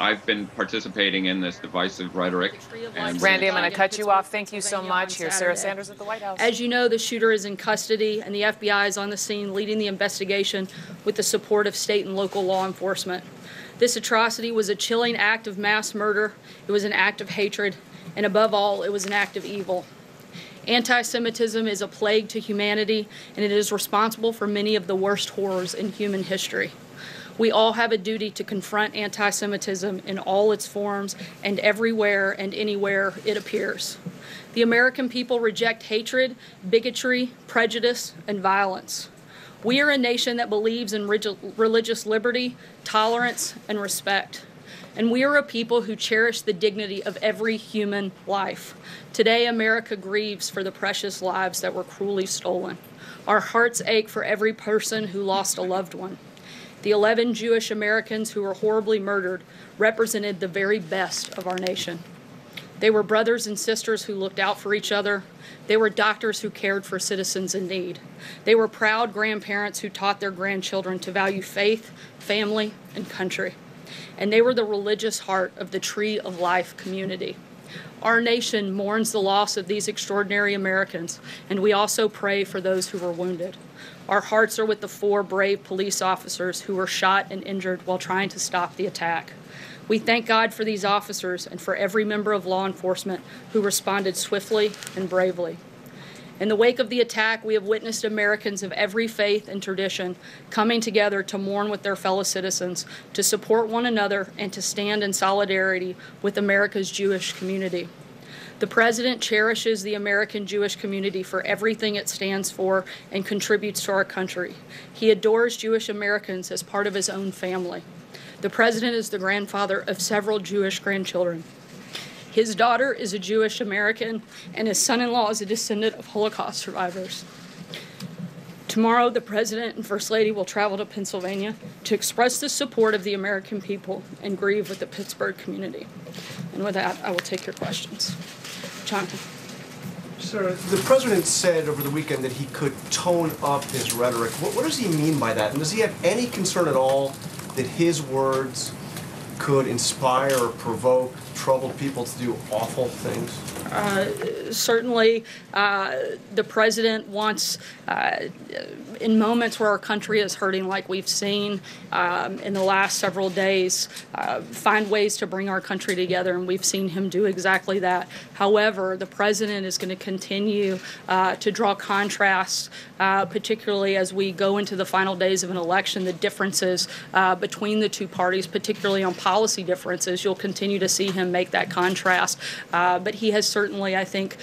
I've been participating in this divisive rhetoric. And Randy, I'm going to cut you off. Thank you so much. Here's Sarah Sanders at the White House. As you know, the shooter is in custody, and the FBI is on the scene leading the investigation with the support of state and local law enforcement. This atrocity was a chilling act of mass murder. It was an act of hatred, and above all, it was an act of evil. Anti-Semitism is a plague to humanity, and it is responsible for many of the worst horrors in human history. We all have a duty to confront anti-Semitism in all its forms and everywhere and anywhere it appears. The American people reject hatred, bigotry, prejudice, and violence. We are a nation that believes in religious liberty, tolerance, and respect. And we are a people who cherish the dignity of every human life. Today, America grieves for the precious lives that were cruelly stolen. Our hearts ache for every person who lost a loved one. The 11 Jewish Americans who were horribly murdered represented the very best of our nation. They were brothers and sisters who looked out for each other. They were doctors who cared for citizens in need. They were proud grandparents who taught their grandchildren to value faith, family, and country. And they were the religious heart of the Tree of Life community. Our nation mourns the loss of these extraordinary Americans, and we also pray for those who were wounded. Our hearts are with the 4 brave police officers who were shot and injured while trying to stop the attack. We thank God for these officers and for every member of law enforcement who responded swiftly and bravely. In the wake of the attack, we have witnessed Americans of every faith and tradition coming together to mourn with their fellow citizens, to support one another, and to stand in solidarity with America's Jewish community. The President cherishes the American Jewish community for everything it stands for and contributes to our country. He adores Jewish Americans as part of his own family. The President is the grandfather of several Jewish grandchildren. His daughter is a Jewish American, and his son-in-law is a descendant of Holocaust survivors. Tomorrow, the President and First Lady will travel to Pennsylvania to express the support of the American people and grieve with the Pittsburgh community. And with that, I will take your questions. Jonathan. Sir, the President said over the weekend that he could tone up his rhetoric. What does he mean by that? And does he have any concern at all that his words could inspire or provoke troubled people to do awful things? Certainly, the President wants, in moments where our country is hurting like we've seen in the last several days, find ways to bring our country together, and we've seen him do exactly that. However, the President is going to continue to draw contrasts, particularly as we go into the final days of an election, the differences between the two parties, particularly on policy differences. You'll continue to see him make that contrast, but he has certainly, I think,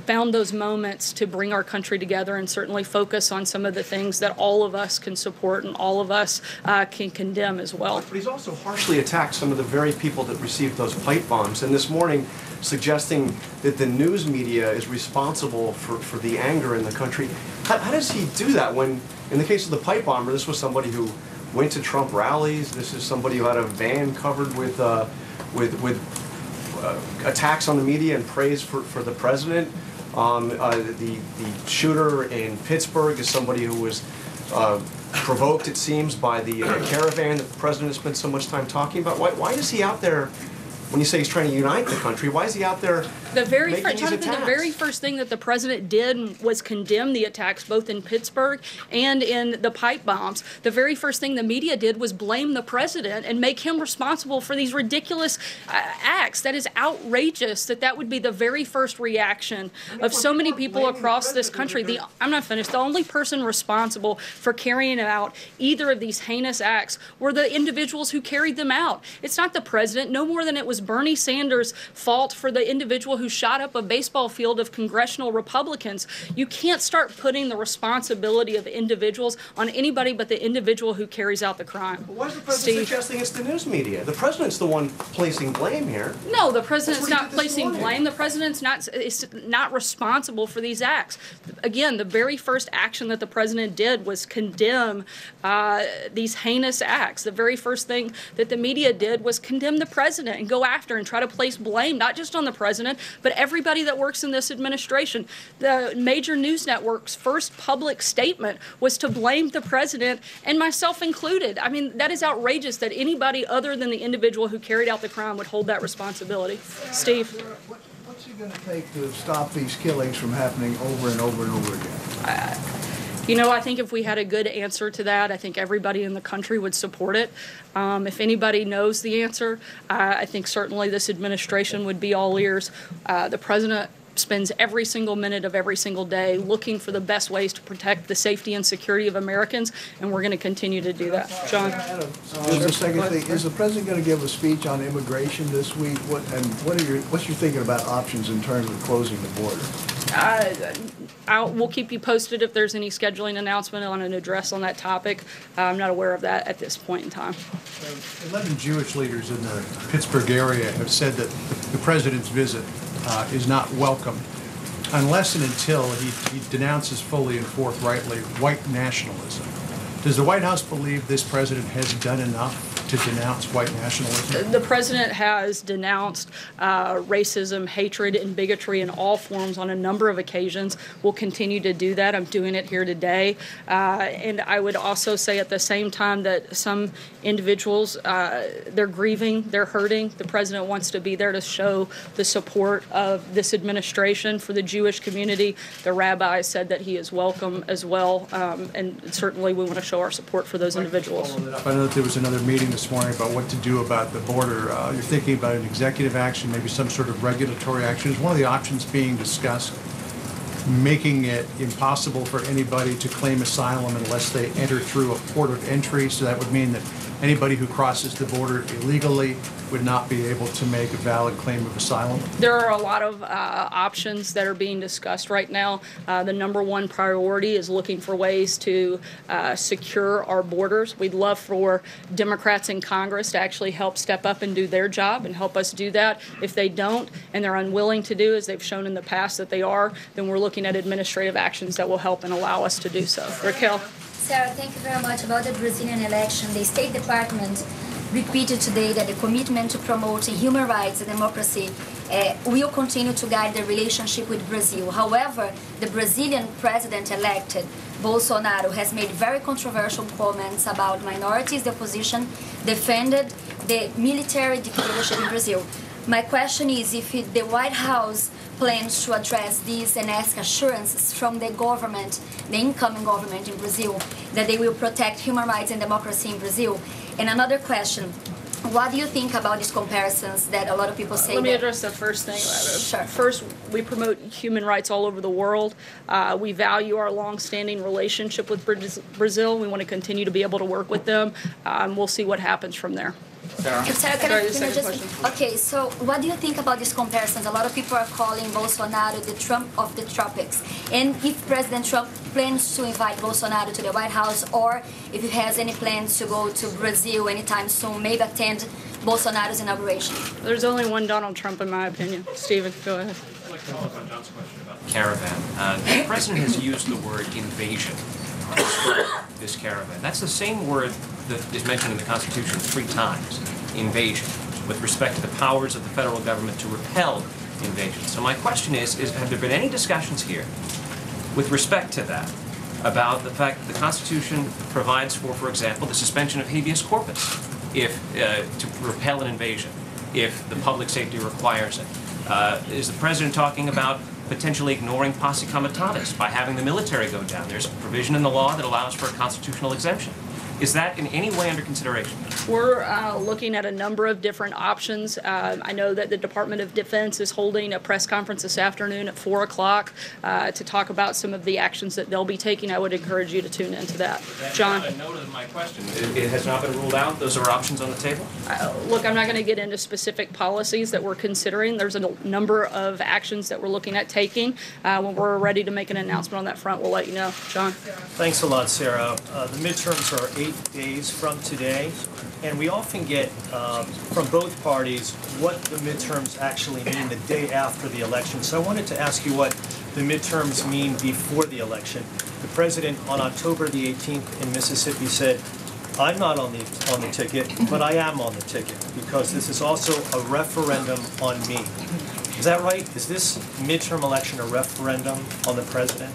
found those moments to bring our country together and certainly focus on some of the things that all of us can support and all of us can condemn as well. But he's also harshly attacked some of the very people that received those pipe bombs, and this morning suggesting that the news media is responsible for the anger in the country. How does he do that when, in the case of the pipe bomber, this was somebody who went to Trump rallies, this is somebody who had a van covered with attacks on the media and praise for the president. The shooter in Pittsburgh is somebody who was provoked, it seems, by the caravan that the president has spent so much time talking about. Why is he out there? When you say he's trying to unite the country, why is he out there making these attacks? The very first thing that the President did was condemn the attacks both in Pittsburgh and in the pipe bombs. The very first thing the media did was blame the President and make him responsible for these ridiculous acts. That is outrageous that would be the very first reaction of so many people across this country. I'm not finished. The only person responsible for carrying out either of these heinous acts were the individuals who carried them out. It's not the President, no more than it was Bernie Sanders' fault for the individual who shot up a baseball field of congressional Republicans. You can't start putting the responsibility of individuals on anybody but the individual who carries out the crime. But why is the President suggesting it's the news media? The President's the one placing blame here. No, the President's not placing blame. The President's not responsible for these acts. Again, the very first action that the President did was condemn these heinous acts. The very first thing that the media did was condemn the President and go after and try to place blame, not just on the president, but everybody that works in this administration. The major news network's first public statement was to blame the president, and myself included. I mean, that is outrageous that anybody other than the individual who carried out the crime would hold that responsibility. Steve? What's it going to take to stop these killings from happening over and over and over again? You know, I think if we had a good answer to that, I think everybody in the country would support it. If anybody knows the answer, I think certainly this administration would be all ears. The president spends every single minute of every single day looking for the best ways to protect the safety and security of Americans, and we're going to continue to do that. John? The second thing, is the president going to give a speech on immigration this week? What's your thinking about options in terms of closing the border? We'll keep you posted if there's any scheduling announcement on an address on that topic. I'm not aware of that at this point in time. 11 Jewish leaders in the Pittsburgh area have said that the president's visit is not welcome unless and until he denounces fully and forthrightly white nationalism. Does the White House believe this president has done enough to denounce white nationalism? The president has denounced racism, hatred, and bigotry in all forms on a number of occasions. We'll continue to do that. I'm doing it here today. And I would also say at the same time that some individuals, they're grieving, they're hurting. The president wants to be there to show the support of this administration for the Jewish community. The rabbi said that he is welcome as well. And certainly we want to show our support for those individuals. I know that there was another meeting this morning about what to do about the border. You're thinking about an executive action, maybe some sort of regulatory action. Is one of the options being discussed making it impossible for anybody to claim asylum unless they enter through a port of entry? So that would mean that anybody who crosses the border illegally would not be able to make a valid claim of asylum? There are a lot of options that are being discussed right now. The number one priority is looking for ways to secure our borders. We'd love for Democrats in Congress to actually help step up and do their job and help us do that. If they don't and they're unwilling to do, as they've shown in the past that they are, then we're looking at administrative actions that will help and allow us to do so. Raquel? Sarah, thank you very much. About the Brazilian election, the State Department repeated today that the commitment to promoting human rights and democracy will continue to guide the relationship with Brazil. However, the Brazilian president-elect, Bolsonaro, has made very controversial comments about minorities. The opposition defended the military dictatorship in Brazil. My question is if the White House plans to address this and ask assurances from the government, the incoming government in Brazil, that they will protect human rights and democracy in Brazil. And another question, what do you think about these comparisons that a lot of people say? Let me address the first thing. Sure. First, we promote human rights all over the world. We value our long-standing relationship with Brazil. We want to continue to be able to work with them. We'll see what happens from there. Sarah, can I just... Okay, so what do you think about these comparisons? A lot of people are calling Bolsonaro the Trump of the tropics. And if President Trump plans to invite Bolsonaro to the White House, or if he has any plans to go to Brazil anytime soon, maybe attend Bolsonaro's inauguration. There's only one Donald Trump, in my opinion. Stephen, go ahead. I'd like to follow up on John's question about the caravan. The president has used the word invasion to describe this caravan. That's the same word that is mentioned in the Constitution 3 times, invasion, with respect to the powers of the federal government to repel invasion. So my question is have there been any discussions here with respect to that about the fact that the Constitution provides for example, the suspension of habeas corpus if to repel an invasion, if the public safety requires it? Is the president talking about potentially ignoring posse comitatus by having the military go down? There's a provision in the law that allows for a constitutional exemption. Is that in any way under consideration? We're looking at a number of different options. I know that the Department of Defense is holding a press conference this afternoon at 4 o'clock to talk about some of the actions that they'll be taking. I would encourage you to tune into that. John? A note of my question. It has not been ruled out? Those are options on the table? Look, I'm not going to get into specific policies that we're considering. There's a number of actions that we're looking at taking. When we're ready to make an announcement on that front, we'll let you know. John? Thanks a lot, Sarah. The midterms are 8 days from today, and we often get from both parties what the midterms actually mean the day after the election. So I wanted to ask you what the midterms mean before the election. The president on October the 18th in Mississippi said I'm not on the ticket, but I am on the ticket because this is also a referendum on me. Is that right? Is this midterm election a referendum on the president?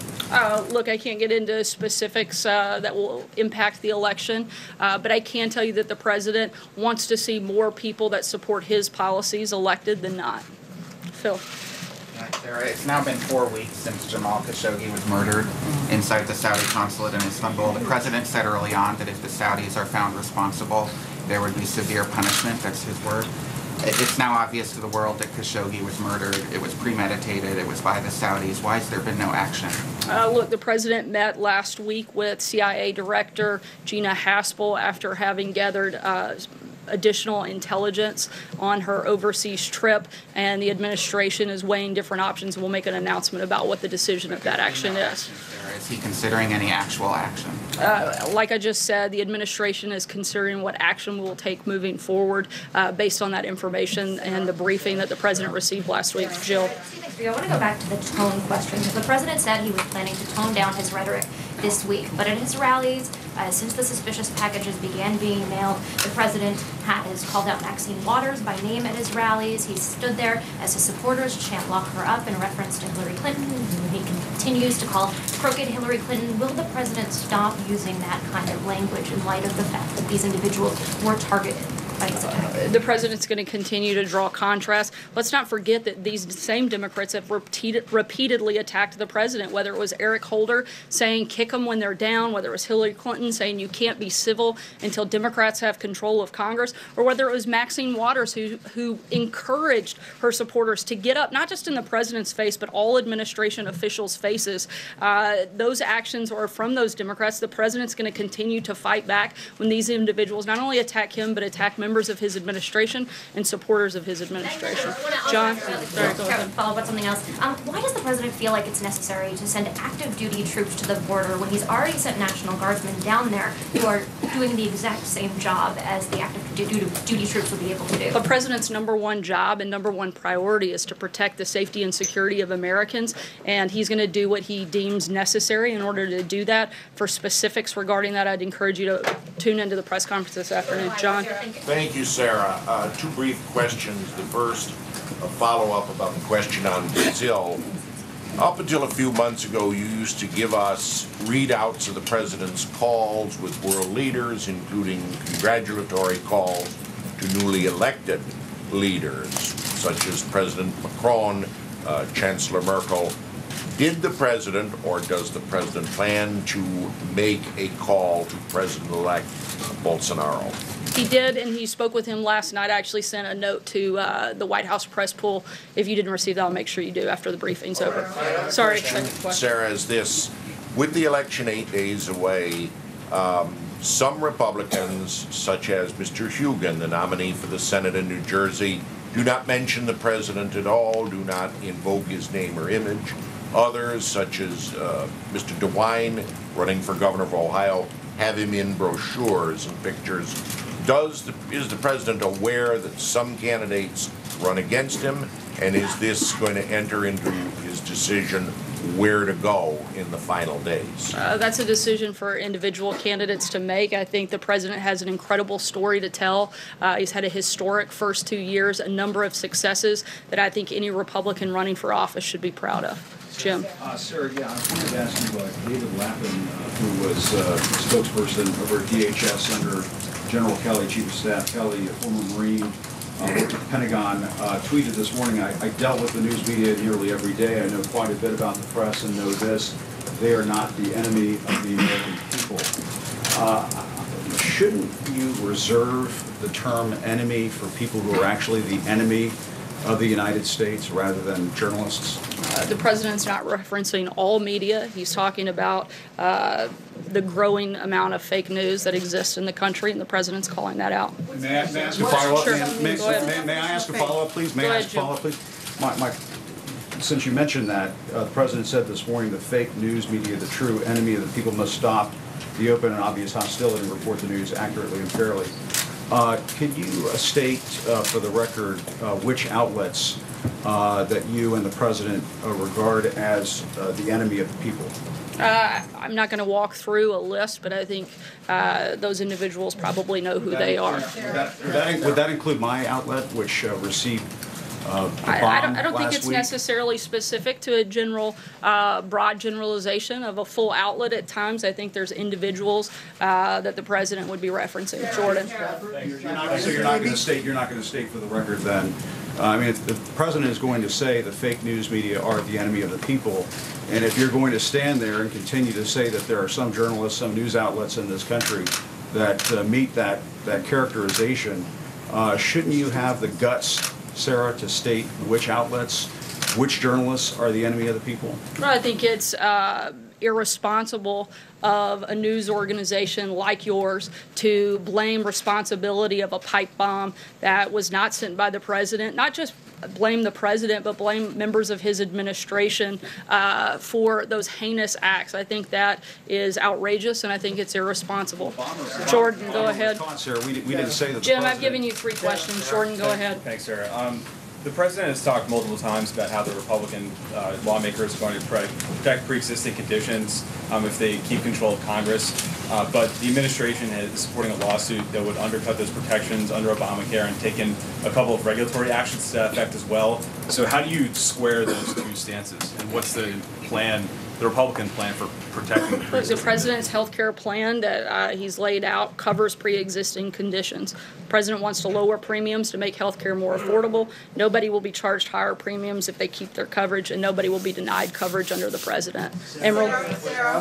Look, I can't get into specifics that will impact the election, but I can tell you that the president wants to see more people that support his policies elected than not. Phil. Sarah, it's now been 4 weeks since Jamal Khashoggi was murdered inside the Saudi consulate in Istanbul. The president said early on that if the Saudis are found responsible, there would be severe punishment. That's his word. It's now obvious to the world that Khashoggi was murdered. It was premeditated. It was by the Saudis. Why has there been no action? Look, the president met last week with CIA Director Gina Haspel after having gathered additional intelligence on her overseas trip, and the administration is weighing different options and will make an announcement about what the decision of that action is. Is he considering any actual action? Like I just said, the administration is considering what action we will take moving forward based on that information and the briefing that the president received last week. Jill. I want to go back to the tone question, because the president said he was planning to tone down his rhetoric this week. But at his rallies, since the suspicious packages began being mailed, the president has called out Maxine Waters by name at his rallies. He stood there as his supporters chant "lock her up" in reference to Hillary Clinton, who he continues to call crooked Hillary Clinton. Will the president stop using that kind of language in light of the fact that these individuals were targeted by his attack? The president's going to continue to draw contrast. Let's not forget that these same Democrats have repeatedly attacked the president, whether it was Eric Holder saying kick them when they're down, whether it was Hillary Clinton saying you can't be civil until Democrats have control of Congress, or whether it was Maxine Waters who encouraged her supporters to get up, not just in the president's face, but all administration officials' faces. Those actions are from those Democrats. The president's going to continue to fight back when these individuals not only attack him, but attack members of his administration and supporters of his administration. John? Sorry, follow up on something else. Why does the president feel like it's necessary to send active duty troops to the border when he's already sent National Guardsmen down there who are doing the exact same job as the active duty troops would be able to do? The president's number one job and number one priority is to protect the safety and security of Americans, and he's going to do what he deems necessary in order to do that. For specifics regarding that, I'd encourage you to tune into the press conference this afternoon. John? Thank you, Sarah. Two brief questions. The first, a follow-up about the question on Brazil. Up until a few months ago, you used to give us readouts of the president's calls with world leaders, including congratulatory calls to newly elected leaders, such as President Macron, Chancellor Merkel. Did the president, or does the president plan to make a call to President-elect Bolsonaro? He did, and he spoke with him last night. I actually sent a note to the White House press pool. If you didn't receive that, I'll make sure you do after the briefing's over. Sorry. Sarah, is this, with the election 8 days away, some Republicans, such as Mr. Hugan, the nominee for the Senate in New Jersey, do not mention the president at all, do not invoke his name or image. Others, such as Mr. DeWine, running for governor of Ohio, have him in brochures and pictures. Is the president aware that some candidates run against him, and is this going to enter into his decision where to go in the final days? That's a decision for individual candidates to make. I think the president has an incredible story to tell. He's had a historic first 2 years, a number of successes that I think any Republican running for office should be proud of. Jim. Sir, yeah, I wanted to ask you, David Lappin, who was spokesperson over at DHS under General Kelly, Chief of Staff Kelly, a former Marine, worked at the Pentagon, tweeted this morning, I dealt with the news media nearly every day. I know quite a bit about the press and know this. They are not the enemy of the American people. Shouldn't you reserve the term enemy for people who are actually the enemy of the United States rather than journalists? The president's not referencing all media. He's talking about the growing amount of fake news that exists in the country, and the president's calling that out. May I ask a follow-up? Sure. May I ask a follow-up, please? May I ask a follow-up, please? Since you mentioned that, the president said this morning the fake news media, the true enemy of the people, must stop the open and obvious hostility and report the news accurately and fairly. Could you state for the record which outlets that you and the President regard as the enemy of the people? I'm not going to walk through a list, but I think those individuals probably know who they are. Would that include my outlet, which received I don't think it's necessarily specific to a general, broad generalization of a full outlet at times. I think there's individuals that the President would be referencing. Jordan. So you're not going to state for the record then. I mean, if the President is going to say the fake news media are the enemy of the people, and if you're going to stand there and continue to say that there are some journalists, some news outlets in this country that meet that characterization, shouldn't you have the guts, Sarah, to state which outlets, which journalists are the enemy of the people? Well, I think it's irresponsible of a news organization like yours to blame responsibility of a pipe bomb that was not sent by the President, not just blame the President, but blame members of his administration for those heinous acts. I think that is outrageous, and I think it's irresponsible. Jordan, go ahead. Sarah, we didn't say that. Jim, I've given you 3 questions. Jordan, go ahead. Thanks, Sarah. The President has talked multiple times about how the Republican lawmakers are going to protect pre-existing conditions if they keep control of Congress. But the administration is supporting a lawsuit that would undercut those protections under Obamacare and taken a couple of regulatory actions to that effect as well. So how do you square those two stances? And what's the plan, the Republican plan for protecting The President's health care plan that he's laid out covers pre-existing conditions. The President wants to lower premiums to make health care more affordable. Nobody will be charged higher premiums if they keep their coverage, and nobody will be denied coverage under the President. Emerald?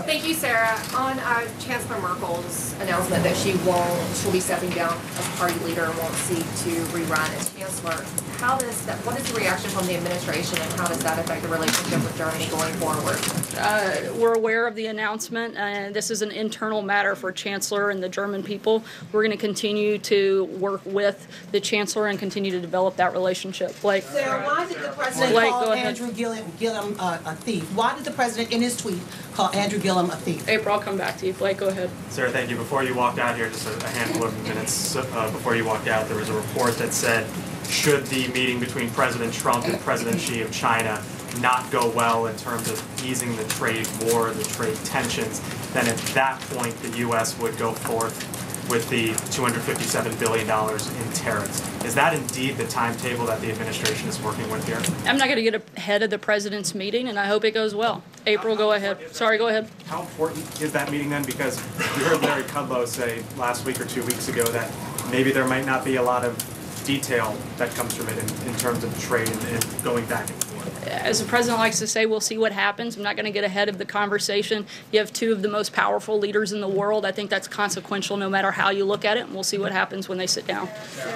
Thank you, Sarah. On Chancellor Merkel's announcement that she'll be stepping down as party leader and won't seek to rerun as Chancellor, what is the reaction from the administration, and how does that affect the relationship with Germany going forward? We're aware of the announcement, and this is an internal matter for Chancellor and the German people. We're going to continue to work with the Chancellor and continue to develop that relationship. Blake? Sarah, why did the President call Andrew Gillum a thief? Why did the President, in his tweet, call Andrew Gillum a thief? April, I'll come back to you. Blake, go ahead. Sarah, thank you. Before you walked out here, just a handful of minutes before you walked out, there was a report that said, should the meeting between President Trump and President Xi of China not go well in terms of easing the trade war, the trade tensions, then at that point the U.S. would go forth with the $257 billion in tariffs. Is that indeed the timetable that the administration is working with here? I'm not going to get ahead of the President's meeting, and I hope it goes well. April, go ahead. Sorry, go ahead. How important is that meeting then? Because we heard Larry Kudlow say last week or 2 weeks ago that maybe there might not be a lot of detail that comes from it in terms of trade and going back and forth. As the President likes to say, we'll see what happens. I'm not going to get ahead of the conversation. You have 2 of the most powerful leaders in the world. I think that's consequential no matter how you look at it, and we'll see what happens when they sit down.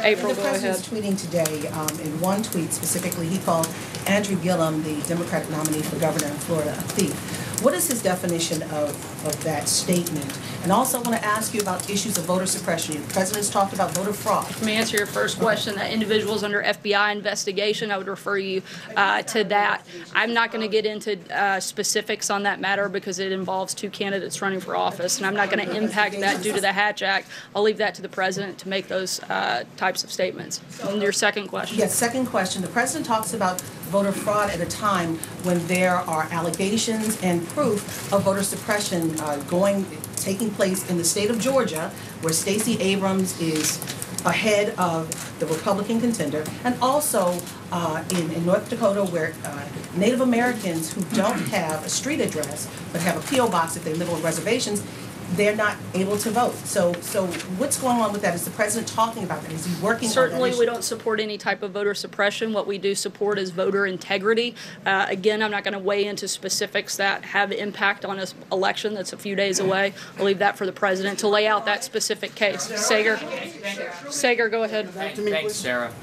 April, go ahead. The President's tweeting today, in one tweet specifically, he called Andrew Gillum, the Democratic nominee for governor in Florida, a thief. What is his definition of that statement? And also I want to ask you about issues of voter suppression. The President's talked about voter fraud. Let me answer your first question. That individuals under FBI investigation, I would refer you to that. I'm not going to get into specifics on that matter because it involves 2 candidates running for office, and I'm not going to impact that due to the Hatch Act. I'll leave that to the President to make those types of statements. And your second question. Yes, second question. The President talks about voter fraud at a time when there are allegations and proof of voter suppression taking place in the state of Georgia, where Stacey Abrams is ahead of the Republican contender, and also in North Dakota, where Native Americans who don't have a street address but have a P.O. box if they live on reservations, they're not able to vote. So what's going on with that? Is the President talking about that? Is he working on that issue? Certainly, we don't support any type of voter suppression. What we do support is voter integrity. Again, I'm not going to weigh into specifics that have impact on an election that's a few days away. I'll leave that for the President to lay out that specific case. Sager, go ahead. Thanks, Sarah.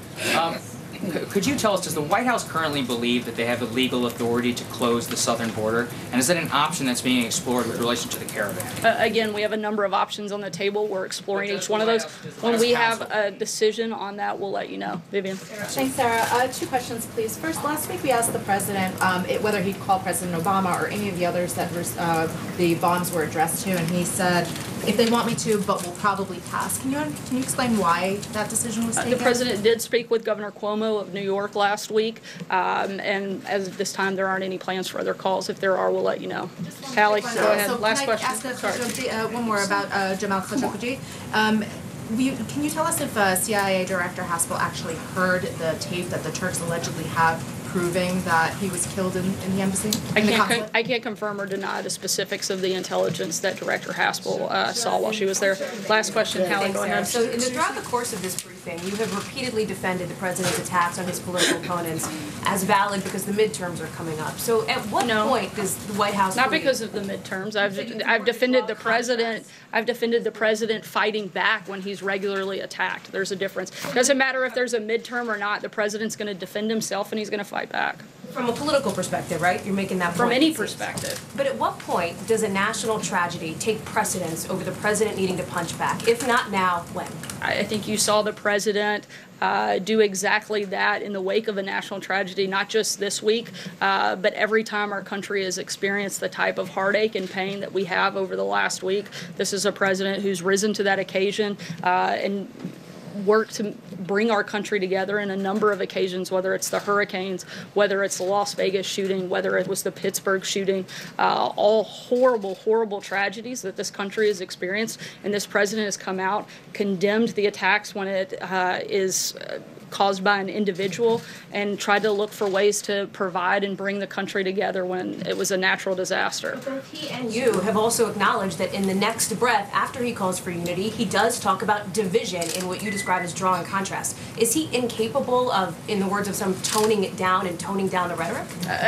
Could you tell us, does the White House currently believe that they have the legal authority to close the southern border? And is that an option that's being explored with relation to the caravan? Again, we have a number of options on the table. We're exploring each one of those. When we have a decision on that, we'll let you know. Vivian. Thanks, Sarah. 2 questions, please. First, last week we asked the President whether he'd call President Obama or any of the others that the bombs were addressed to, and he said if they want me to, but will probably pass. Can you explain why that decision was taken? The president did speak with Governor Cuomo of New York last week, and as of this time, there aren't any plans for other calls. If there are, we'll let you know. Hallie, go ahead. So Last question. Can I ask one more about Jamal Khashoggi? Can you tell us if CIA Director Haspel actually heard the tape that the Turks allegedly have proving that he was killed in the embassy? I can't confirm or deny the specifics of the intelligence that Director Haspel saw while she was there. Last question, Hallie, go ahead. So throughout the course of this briefing, you have repeatedly defended the president's attacks on his political opponents as valid because the midterms are coming up. So at what point does the White House Not because of the midterms. I've defended the president. I've defended the president fighting back when he's regularly attacked. There's a difference. Doesn't matter if there's a midterm or not. The president's going to defend himself and he's going to fight back. From a political perspective, right? You're making that point. From any perspective. But at what point does a national tragedy take precedence over the president needing to punch back? If not now, when? I think you saw the president do exactly that in the wake of a national tragedy, not just this week, but every time our country has experienced the type of heartache and pain that we have over the last week. This is a president who's risen to that occasion and worked to bring our country together in a number of occasions, whether it's the hurricanes, whether it's the Las Vegas shooting, whether it was the Pittsburgh shooting, all horrible, horrible tragedies that this country has experienced. And this president has come out, condemned the attacks when it is caused by an individual, and tried to look for ways to provide and bring the country together when it was a natural disaster. But both he and you have also acknowledged that in the next breath, after he calls for unity, he does talk about division in what you describe as drawing contrast. Is he incapable of, in the words of some, toning it down and toning down the rhetoric?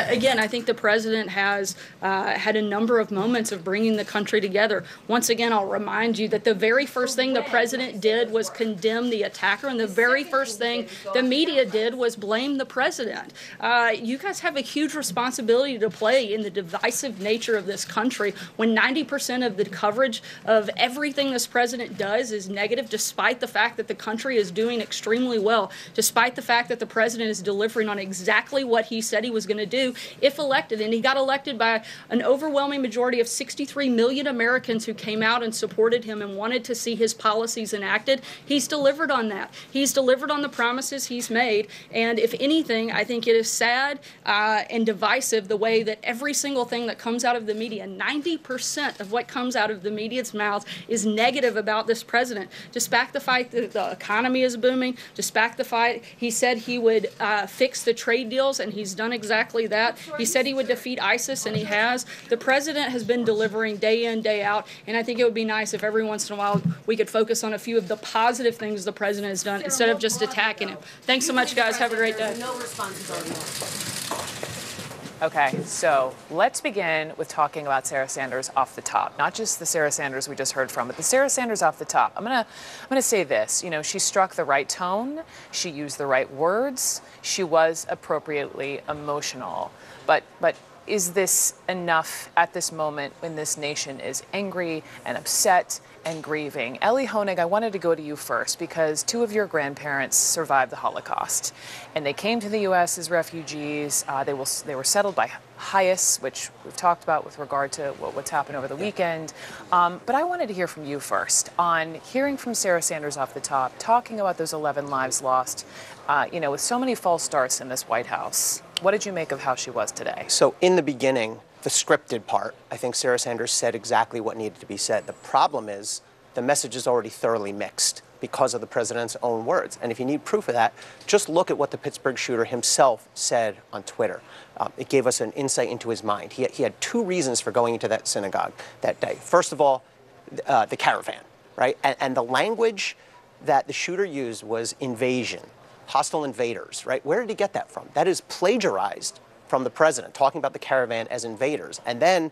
Again, I think the president has had a number of moments of bringing the country together. Once again, I'll remind you that the very first thing the president did was condemn the attacker, and the very first thing the media did was blame the president. You guys have a huge responsibility to play in the divisive nature of this country when 90% of the coverage of everything this president does is negative, despite the fact that the country is doing extremely well, despite the fact that the president is delivering on exactly what he said he was going to do if elected. And he got elected by an overwhelming majority of 63 million Americans who came out and supported him and wanted to see his policies enacted. He's delivered on that. He's delivered on the promises he's made, and if anything, I think it is sad and divisive the way that every single thing that comes out of the media, 90% of what comes out of the media's mouths is negative about this president. Despite the fact that the economy is booming, despite the fact he said he would fix the trade deals, and he's done exactly that. He said he would defeat ISIS, and he has. The president has been delivering day in, day out, and I think it would be nice if every once in a while we could focus on a few of the positive things the president has done instead of just attacking him. Thanks so much, guys. Have a great day. No responsibility. Okay, so let's begin with talking about Sarah Sanders off the top. Not just the Sarah Sanders we just heard from, but the Sarah Sanders off the top. I'm gonna say this. You know, she struck the right tone. She used the right words. She was appropriately emotional. But is this enough at this moment when this nation is angry and upset and grieving? Ellie Honig, I wanted to go to you first because two of your grandparents survived the Holocaust, and they came to the U.S. as refugees. They were settled by HIAS, which we've talked about with regard to what's happened over the weekend. But I wanted to hear from you first on hearing from Sarah Sanders off the top, talking about those 11 lives lost, with so many false starts in this White House. What did you make of how she was today? So in the beginning, the scripted part, I think Sarah Sanders said exactly what needed to be said. The problem is the message is already thoroughly mixed because of the president's own words. And if you need proof of that, just look at what the Pittsburgh shooter himself said on Twitter. It gave us an insight into his mind. He had two reasons for going into that synagogue that day. First of all, the caravan, right? And the language that the shooter used was invasion, hostile invaders, right? Where did he get that from? That is plagiarized from the president, talking about the caravan as invaders. And then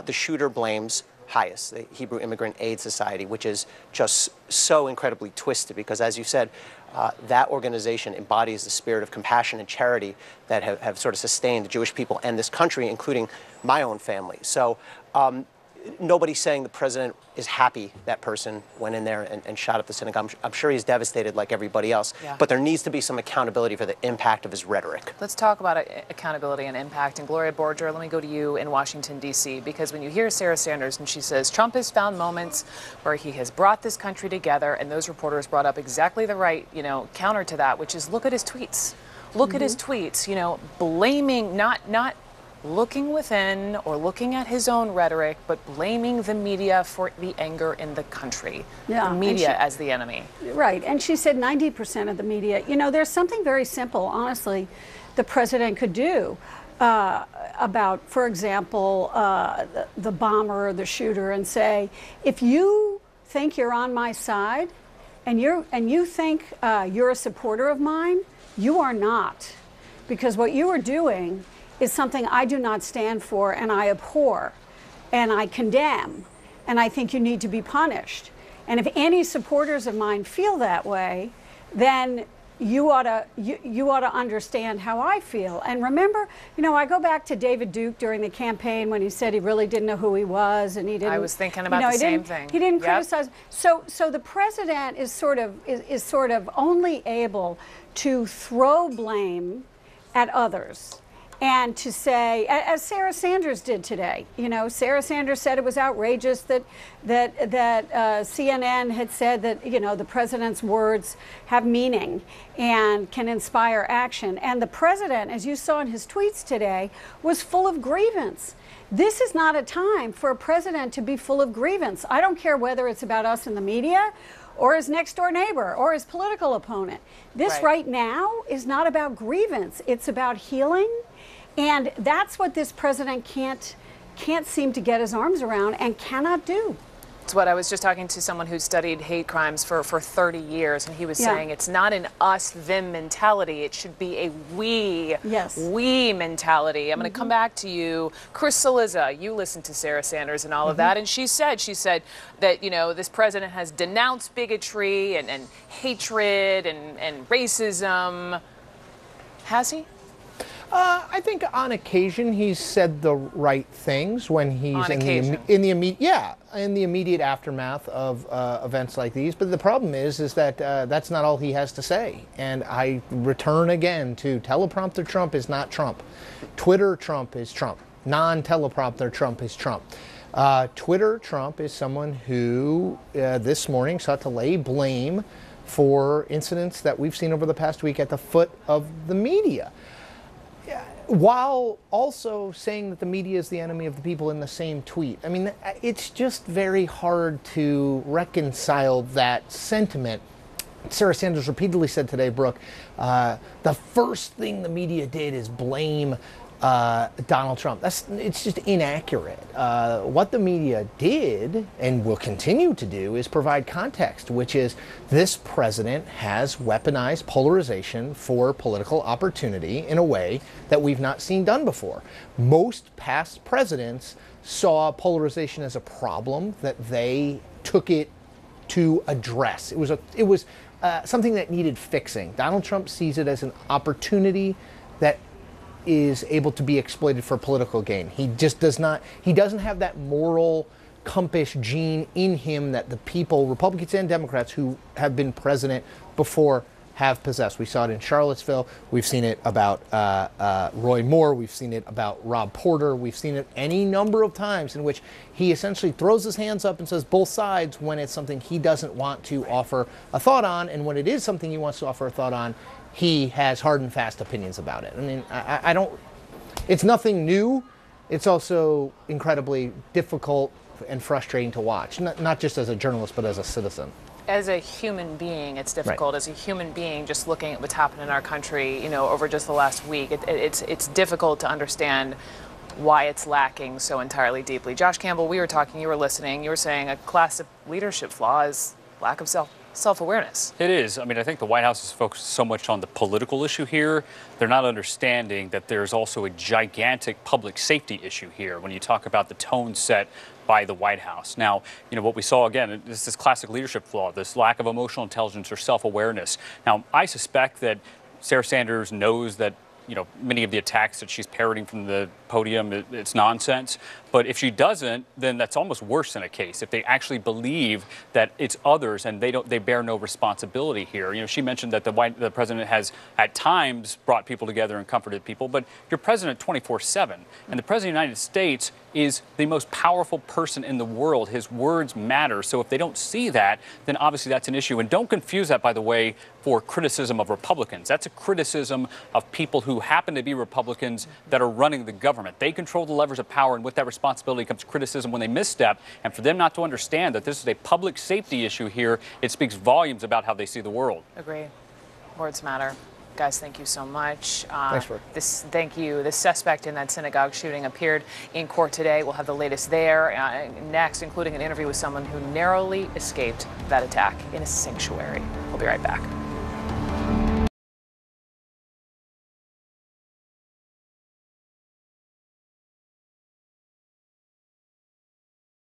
the shooter blames HIAS, the Hebrew Immigrant Aid Society, which is just so incredibly twisted because, as you said, that organization embodies the spirit of compassion and charity that have sort of sustained the Jewish people and this country, including my own family. So nobody's saying the president is happy that person went in there and shot up the synagogue. I'm sure he's devastated like everybody else, Yeah. but there needs to be some accountability for the impact of his rhetoric. Let's talk about accountability and impact. And Gloria Borger, let me go to you in Washington, D.C., because when you hear Sarah Sanders and she says Trump has found moments where he has brought this country together, and those reporters brought up exactly the right, counter to that, which is look at his tweets. Look at his tweets, blaming, not looking within or looking at his own rhetoric, but blaming the media for the anger in the country. Yeah, the media as the enemy. Right, and she said 90% of the media. There's something very simple, honestly, the president could do about, for example, the bomber or the shooter, and say, if you think you're on my side and you think you're a supporter of mine, you are not. Because what you are doing is something I do not stand for, and I abhor, and I condemn, and I think you need to be punished. And if any supporters of mine feel that way, then you ought to understand how I feel. And remember, I go back to David Duke during the campaign when he said he really didn't know who he was, and he didn't. I was thinking about the same thing. He didn't criticize. So the president is sort of only able to throw blame at others. And to say, as Sarah Sanders did today, Sarah Sanders said it was outrageous that CNN had said that the president's words have meaning and can inspire action. And the president, as you saw in his tweets today, was full of grievance. This is not a time for a president to be full of grievance. I don't care whether it's about us in the media or his next door neighbor or his political opponent. This right now is not about grievance. It's about healing. And that's what this president can't seem to get his arms around and cannot do. It's what I was just talking to someone who studied hate crimes for 30 years, and he was saying it's not an us-them mentality. It should be a we mentality. I'm going to come back to you. Chris Cillizza, you listened to Sarah Sanders and all of that, and she said that, this president has denounced bigotry and hatred and racism. Has he? I think on occasion he's said the right things when he's in the immediate aftermath of events like these. But the problem is that that's not all he has to say. And I return again to teleprompter Trump is not Trump. Twitter Trump is Trump. Non-teleprompter Trump is Trump. Twitter Trump is someone who this morning sought to lay blame for incidents that we've seen over the past week at the foot of the media, while also saying that the media is the enemy of the people in the same tweet. I mean, it's just very hard to reconcile that sentiment. Sarah Sanders repeatedly said today, Brooke, the first thing the media did is blame Donald Trump. It's just inaccurate. What the media did and will continue to do is provide context, which is this president has weaponized polarization for political opportunity in a way that we've not seen done before. Most past presidents saw polarization as a problem that they took it to address. It was something that needed fixing. Donald Trump sees it as an opportunity that is able to be exploited for political gain. He doesn't have that moral compass gene in him that the people, Republicans and Democrats who have been president before, have possessed. We saw it in Charlottesville. We've seen it about Roy Moore. We've seen it about Rob Porter. We've seen it any number of times in which he essentially throws his hands up and says both sides when it's something he doesn't want to offer a thought on, and when it is something he wants to offer a thought on, he has hard and fast opinions about it. I mean, I don't, it's nothing new. It's also incredibly difficult and frustrating to watch, not just as a journalist, but as a citizen. As a human being, it's difficult. Right. As a human being, just looking at what's happened in our country, over just the last week, it's difficult to understand why it's lacking so entirely deeply. Josh Campbell, we were talking, you were listening, you were saying a classic leadership flaw is lack of self-awareness. It is. I mean, I think the White House is focused so much on the political issue here. They're not understanding that there's also a gigantic public safety issue here when you talk about the tone set by the White House. Now, what we saw again is this classic leadership flaw, this lack of emotional intelligence or self-awareness. Now, I suspect that Sarah Sanders knows that many of the attacks that she's parroting from the podium, it's nonsense. But if she doesn't, then that's almost worse than a case. If they actually believe that it's others and they bear no responsibility here. She mentioned that the president has at times brought people together and comforted people, but you're president 24/7, and the president of the United States is the most powerful person in the world. His words matter. So if they don't see that, then obviously that's an issue. And don't confuse that, by the way, for criticism of Republicans. That's a criticism of people who happen to be Republicans that are running the government. They control the levers of power, and with that responsibility comes criticism when they misstep. And for them not to understand that this is a public safety issue here, it speaks volumes about how they see the world. Agree. Words matter. Guys, thank you so much. Thanks, Rick. Thank you. The suspect in that synagogue shooting appeared in court today. We'll have the latest there next, including an interview with someone who narrowly escaped that attack in a sanctuary. We'll be right back.